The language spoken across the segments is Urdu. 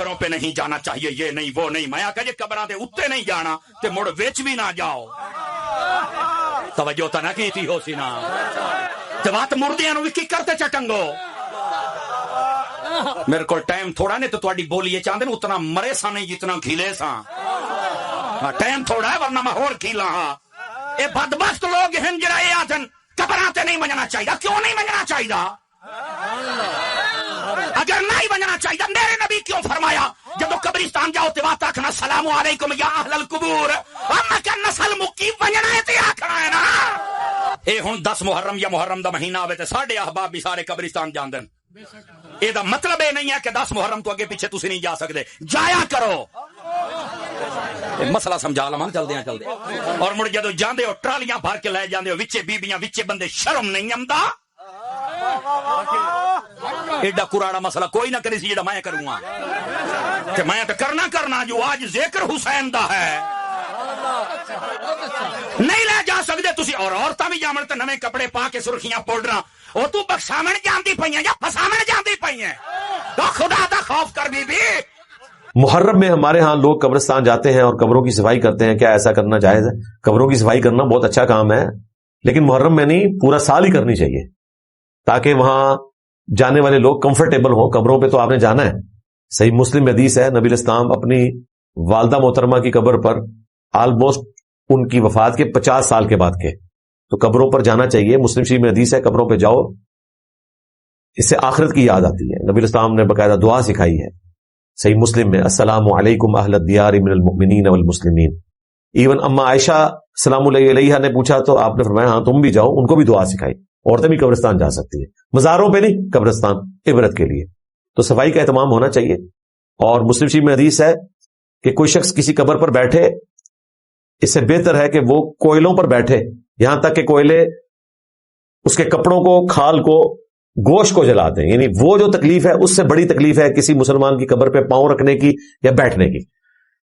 قبروں پہ نہیں جانا چاہیے، یہ نہیں وہ نہیں، میں آکھا جی قبراں دے اوتے نہیں جانا تے مڑ وچ بھی نہ جاؤ، توجہ تا نہ کیتی ہو سی نا تے وات مردیاں نو کی کرتے چٹنگو۔ میرے کو ٹائم تھوڑا نہیں تو تواڈی بولی چاہندے اتنا مرے سا نہیں جتنا کھیلے سا، ٹائم تھوڑا ہے ورنہ میں ہور کھیلا ہاں۔ اے بدبخت لوگ ہیں جڑا اے آدن قبراں تے نہیں منجنا چاہیے، کیوں نہیں منجنا چاہیے؟ اگر نہیں منجنا چاہیے میرے نبی کیوں فرمایا جب قبرستان جاؤ تے وات آکھنا السلام علیکم یا اہل القبور، اما کہ نسل مکی منجنا ہے تے آکھنا ہے نا۔ اے ہن 10 محرم یا محرم دا مہینہ آوے تے ساڈے احباب بھی سارے قبرستان جاندن، اے دا مطلب اے نہیں ہے کہ 10 محرم تو اگے پیچھے تسی نہیں جا سکدے، جایا کرو۔ مسئلہ سمجھا لواں چلدے اور مڑ جدو جاندے ہو ٹرالیاں بھر کے لے جاندے ہو وچے بیبیاں وچے بندے، شرم نہیں آندا؟ ایڈا کراڑا مسئلہ کوئی نہ کری سی جڑا میں کروں گا کہ میں تو کرنا جو آج ذکر حسین دا ہے نہیں لے جا سکتے تسی، اور عورتاں بھی جامن تے نویں کپڑے پا کے سرخیاں پاؤڈراں، او تو بخشاون جاندی پئیاں یا پھساون جاندی پئیاں؟ تو خدا دا خوف کر بی بی۔ محرم میں ہمارے ہاں لوگ قبرستان جاتے ہیں اور قبروں کی صفائی کرتے ہیں، کیا ایسا کرنا جائز ہے؟ قبروں کی صفائی کرنا بہت اچھا کام ہے، لیکن محرم میں نہیں، پورا سال ہی کرنی چاہیے تاکہ وہاں جانے والے لوگ کمفرٹیبل ہوں۔ قبروں پہ تو آپ نے جانا ہے، صحیح مسلم میں حدیث ہے، نبی الاسلام اپنی والدہ محترمہ کی قبر پر آلموسٹ ان کی وفات کے 50 سال کے بعد کے، تو قبروں پر جانا چاہیے۔ مسلم شریف میں حدیث ہے قبروں پہ جاؤ، اس سے آخرت کی یاد آتی ہے۔ نبی الاسلام نے باقاعدہ دعا سکھائی ہے صحیح مسلم میں، السلام علیکم اہل الدیار من المؤمنین والمسلمین۔ ایون اما عائشہ سلام اللہ علیہا نے پوچھا تو آپ نے فرمایا ہاں تم بھی جاؤ، ان کو بھی دعا سکھائی۔ عورتیں بھی قبرستان جا سکتی ہیں، مزاروں پہ نہیں، قبرستان عبرت کے لیے، تو صفائی کا اہتمام ہونا چاہیے۔ اور مسلم شریف میں حدیث ہے کہ کوئی شخص کسی قبر پر بیٹھے، اس سے بہتر ہے کہ وہ کوئلوں پر بیٹھے، یہاں تک کہ کوئلے اس کے کپڑوں کو، کھال کو، گوشت کو جلاتے ہیں، یعنی وہ جو تکلیف ہے اس سے بڑی تکلیف ہے کسی مسلمان کی قبر پہ پاؤں رکھنے کی یا بیٹھنے کی۔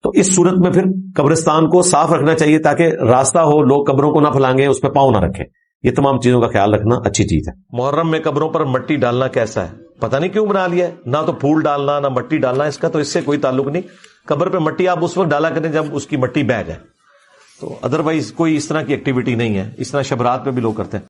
تو اس صورت میں پھر قبرستان کو صاف رکھنا چاہیے تاکہ راستہ ہو، لوگ قبروں کو نہ پھلانگیں، اس پہ پاؤں نہ رکھیں۔ یہ تمام چیزوں کا خیال رکھنا اچھی چیز ہے۔ محرم میں قبروں پر مٹی ڈالنا کیسا ہے؟ پتہ نہیں کیوں بنا لیا ہے، نہ تو پھول ڈالنا نہ مٹی ڈالنا، اس کا تو اس سے کوئی تعلق نہیں۔ قبر پہ مٹی آپ اس وقت ڈالا کریں جب اس کی مٹی بہ جائے، تو ادروائز کوئی اس طرح کی ایکٹیویٹی نہیں ہے۔ اس طرح شب رات میں بھی لوگ کرتے ہیں۔